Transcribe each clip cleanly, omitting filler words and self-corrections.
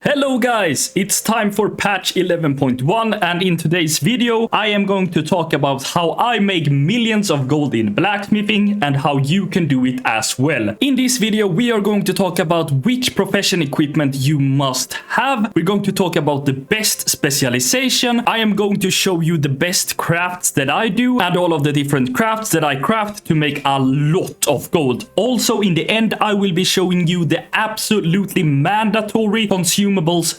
Hello guys, it's time for patch 11.1 and in today's video I am going to talk about how I make millions of gold in blacksmithing and how you can do it as well. In this video we are going to talk about which profession equipment you must have. We're going to talk about the best specialization. I am going to show you the best crafts that I do and all of the different crafts that I craft to make a lot of gold. Also in the end I will be showing you the absolutely mandatory consumables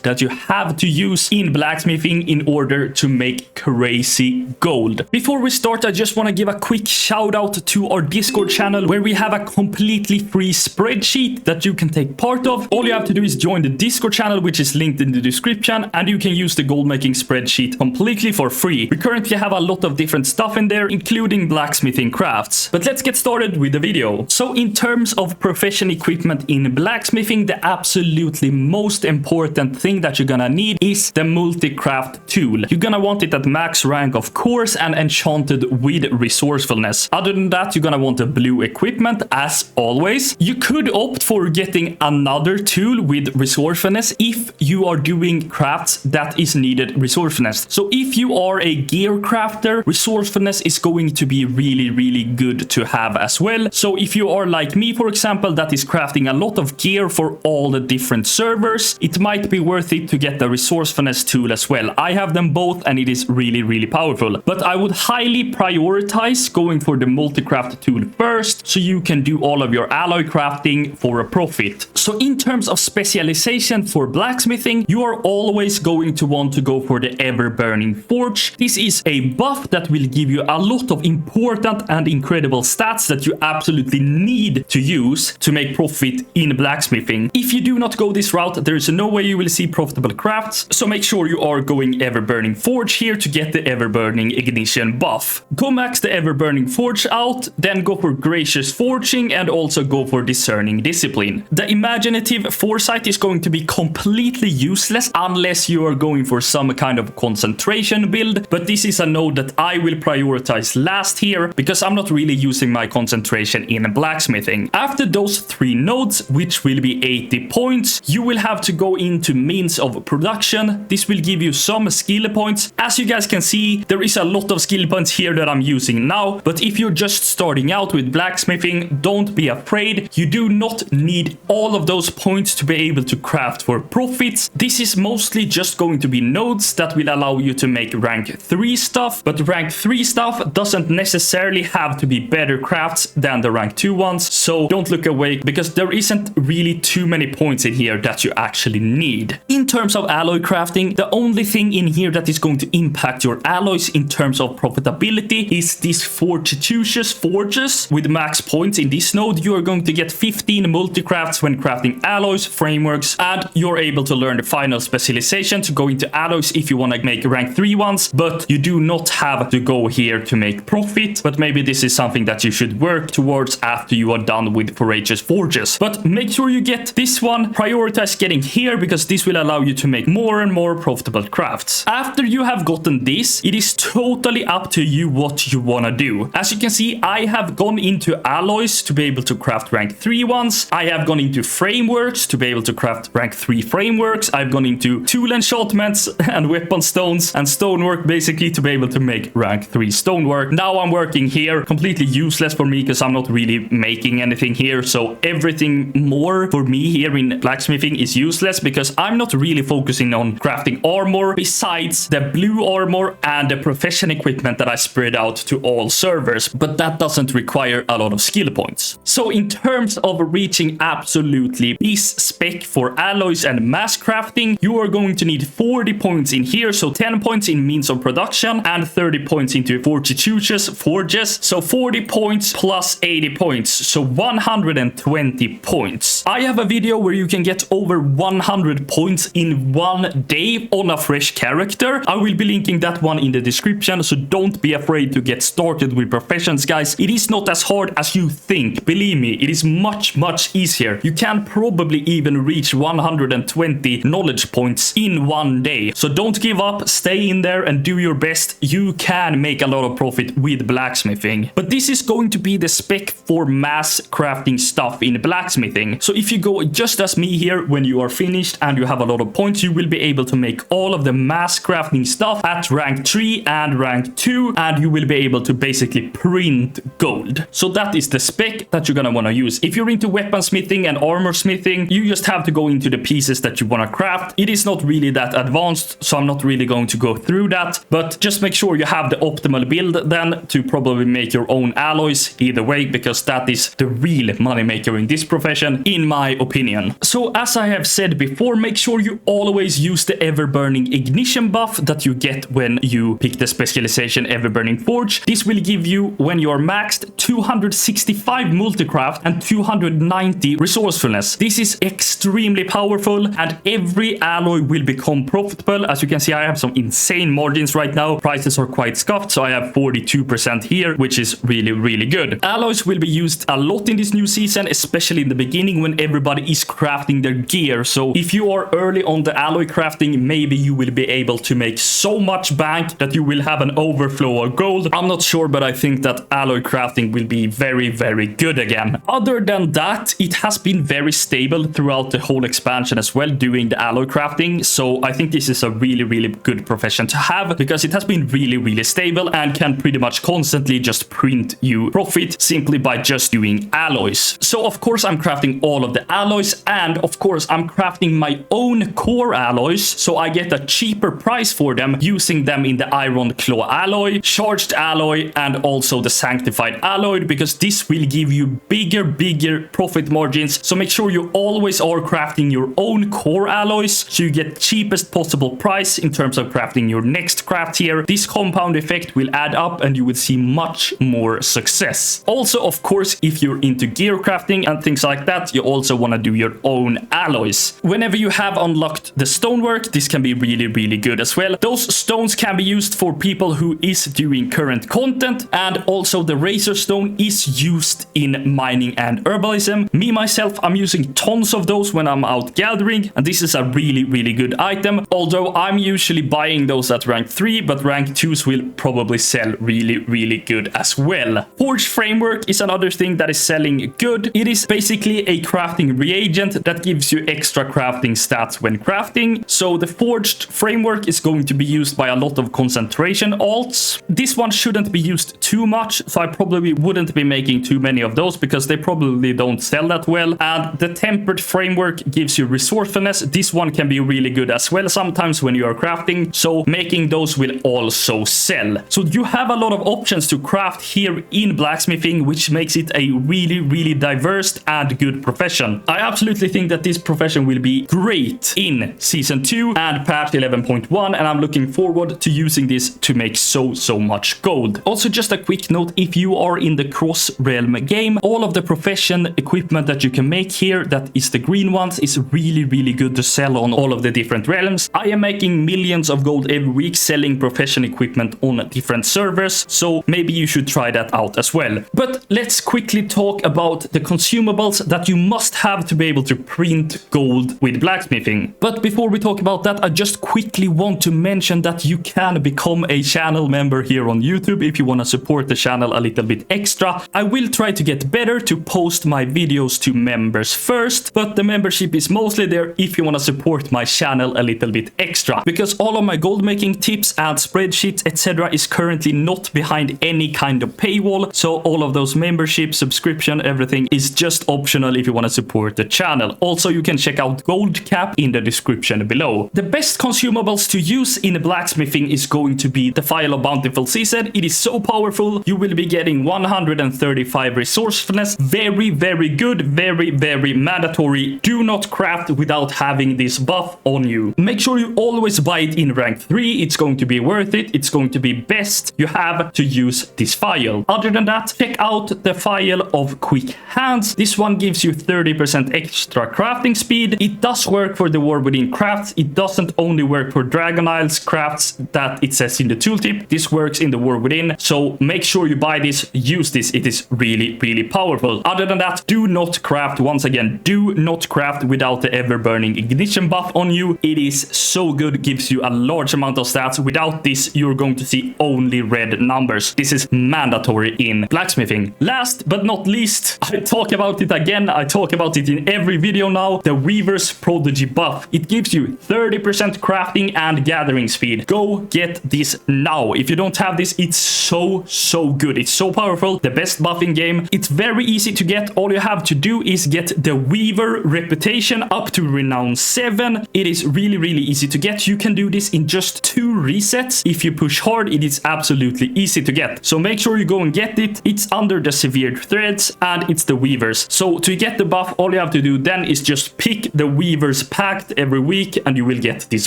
that you have to use in blacksmithing in order to make crazy gold. Before we start, I just want to give a quick shout out to our Discord channel where we have a completely free spreadsheet that you can take part of. All you have to do is join the Discord channel, which is linked in the description, and you can use the gold making spreadsheet completely for free. We currently have a lot of different stuff in there, including blacksmithing crafts. But let's get started with the video. So in terms of profession equipment in blacksmithing, the absolutely most important thing that you're gonna need is the multi-craft tool. You're gonna want it at max rank, of course, and enchanted with resourcefulness. Other than that, you're gonna want the blue equipment as always. You could opt for getting another tool with resourcefulness if you are doing crafts that is needed resourcefulness. So if you are a gear crafter, resourcefulness is going to be really good to have as well. So if you are like me, for example, that is crafting a lot of gear for all the different servers, it might be worth it to get the resourcefulness tool as well. I have them both and it is really powerful. But I would highly prioritize going for the multi-craft tool first so you can do all of your alloy crafting for a profit. So in terms of specialization for blacksmithing, you are always going to want to go for the ever-burning forge. This is a buff that will give you a lot of important and incredible stats that you absolutely need to use to make profit in blacksmithing. If you do not go this route, there is no way you will see profitable crafts, so make sure you are going ever-burning forge here to get the ever-burning ignition buff. Go max the ever-burning forge out, then go for gracious forging and also go for discerning discipline. The imaginative foresight is going to be completely useless unless you are going for some kind of concentration build, but this is a node that I will prioritize last here because I'm not really using my concentration in blacksmithing. After those three nodes, which will be 80 points, you will have to go into means of production. This will give you some skill points. As you guys can see, there is a lot of skill points here that I'm using now, but if you're just starting out with blacksmithing, don't be afraid. You do not need all of those points to be able to craft for profits. This is mostly just going to be nodes that will allow you to make rank 3 stuff, but rank 3 stuff doesn't necessarily have to be better crafts than the rank 2 ones, so don't look away because there isn't really too many points in here that you actually need. In terms of alloy crafting, the only thing in here that is going to impact your alloys in terms of profitability is these fortuitous forges. With max points in this node, you are going to get 15 multi-crafts when crafting alloys, frameworks, and you're able to learn the final specialization to go into alloys if you want to make rank 3 ones, but you do not have to go here to make profit. But maybe this is something that you should work towards after you are done with voracious forges. But make sure you get this one, prioritize getting here because this will allow you to make more and more profitable crafts. After you have gotten this, it is totally up to you what you want to do. As you can see, I have gone into alloys to be able to craft rank 3 ones. I have gone into frameworks to be able to craft rank 3 frameworks. I've gone into tool enchantments and weapon stones and stonework basically to be able to make rank 3 stonework. Now I'm working here, completely useless for me because I'm not really making anything here. So everything more for me here in blacksmithing is useless because I'm not really focusing on crafting armor besides the blue armor and the profession equipment that I spread out to all servers, but that doesn't require a lot of skill points. So in terms of reaching absolutely this spec for alloys and mass crafting, you are going to need 40 points in here, so 10 points in means of production and 30 points into fortuitous forges, so 40 points plus 80 points, so 120 points. I have a video where you can get over 100 points in one day on a fresh character. I will be linking that one in the description, so don't be afraid to get started with professions, guys. It is not as hard as you think. Believe me, it is much easier. You can probably even reach 120 20 knowledge points in one day. So don't give up, stay in there and do your best. You can make a lot of profit with blacksmithing. But this is going to be the spec for mass crafting stuff in blacksmithing. So if you go just as me here, when you are finished and you have a lot of points, you will be able to make all of the mass crafting stuff at rank 3 and rank 2, and you will be able to basically print gold. So that is the spec that you're gonna want to use. If you're into weaponsmithing and armor smithing, you just have to go into the pieces that you want to craft. It is not really that advanced, so I'm not really going to go through that, but just make sure you have the optimal build then to probably make your own alloys either way, because that is the real money maker in this profession, in my opinion. So as I have said before, make sure you always use the ever-burning ignition buff that you get when you pick the specialization ever-burning forge. This will give you, when you are maxed, 265 multicraft and 290 resourcefulness. This is extremely powerful, and every alloy will become profitable. As you can see, I have some insane margins right now. Prices are quite scuffed, so I have 42% here, which is really good. Alloys will be used a lot in this new season, especially in the beginning when everybody is crafting their gear. So if you are early on the alloy crafting, maybe you will be able to make so much bank that you will have an overflow of gold. I'm not sure, but I think that alloy crafting will be very good again. Other than that, it has been very stable throughout the whole expansion as well, doing the alloy crafting. So I think this is a really good profession to have, because it has been really stable and can pretty much constantly just print you profit simply by just doing alloys. So of course I'm crafting all of the alloys, and of course I'm crafting my own core alloys, so I get a cheaper price for them using them in the iron claw alloy, charged alloy, and also the sanctified alloy, because this will give you bigger profit margins. So make sure you always are crafting your own core alloys so you get cheapest possible price in terms of crafting your next craft here. This compound effect will add up and you will see much more success. Also, of course, if you're into gear crafting and things like that, you also want to do your own alloys. Whenever you have unlocked the stonework, this can be really good as well. Those stones can be used for people who is doing current content, and also the razor stone is used in mining and herbalism. Me myself, I'm using tons of those when I'm out gathering, and this is a really good item, although I'm usually buying those at rank 3, but rank 2s will probably sell really good as well. Forge framework is another thing that is selling good. It is basically a crafting reagent that gives you extra crafting stats when crafting. So the forged framework is going to be used by a lot of concentration alts. This one shouldn't be used too much, so I probably wouldn't be making too many of those because they probably don't sell that well. And the tempered framework gives you resourcefulness. This one can be really good as well sometimes when you are crafting, so making those will also sell. So you have a lot of options to craft here in blacksmithing, which makes it a really diverse and good profession. I absolutely think that this profession will be great in season 2 and patch 11.1, and I'm looking forward to using this to make so much gold. Also, just a quick note, if you are in the cross realm game, all of the profession equipment that you can make here, that is the green ones, is really good to sell on all of the different realms. I am making millions of gold every week selling profession equipment on different servers, so maybe you should try that out as well. But let's quickly talk about the consumables that you must have to be able to print gold with blacksmithing. But before we talk about that, I just quickly want to mention that you can become a channel member here on YouTube if you want to support the channel a little bit extra. I will try to get better to post my videos to members first, but the membership is mostly there if you want to support my channel a little bit extra, because all of my gold making tips and spreadsheets etc. is currently not behind any kind of paywall, so all of those membership, subscription, everything is just optional if you want to support the channel. Also, you can check out Gold Cap in the description below. The best consumables to use in blacksmithing is going to be the File of Bountiful Season. It is so powerful. You will be getting 135 resourcefulness. Very good, very mandatory. Do not craft without having this buff on you. Make sure you always buy it in rank 3. It's going to be worth it. It's going to be best. You have to use this file. Other than that, check out the File of Quick Hands. This one gives you 30% extra crafting speed. It does work for the War Within crafts. It doesn't only work for Dragon Isles crafts that it says in the tooltip. This works in the War Within, so make sure you buy this, use this. It is really powerful. Other than that, do not craft, once again, do not craft without the ever burning diamond ignition buff on you. It is so good, gives you a large amount of stats. Without this, you're going to see only red numbers. This is mandatory in blacksmithing. Last but not least, I talk about it again. I talk about it in every video now. The Weaver's Prodigy buff. It gives you 30% crafting and gathering speed. Go get this now. If you don't have this, it's so good. It's so powerful. The best buff in game. It's very easy to get. All you have to do is get the Weaver reputation up to renown 7. It is really easy to get. You can do this in just 2 resets. If you push hard, it is absolutely easy to get. So make sure you go and get it. It's under the severed threads and it's the Weavers. So to get the buff, all you have to do then is just pick the Weavers pact every week and you will get this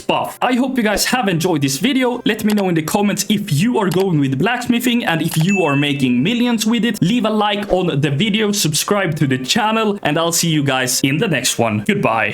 buff. I hope you guys have enjoyed this video. Let me know in the comments if you are going with blacksmithing and if you are making millions with it. Leave a like on the video, subscribe to the channel, and I'll see you guys in the next one. Goodbye.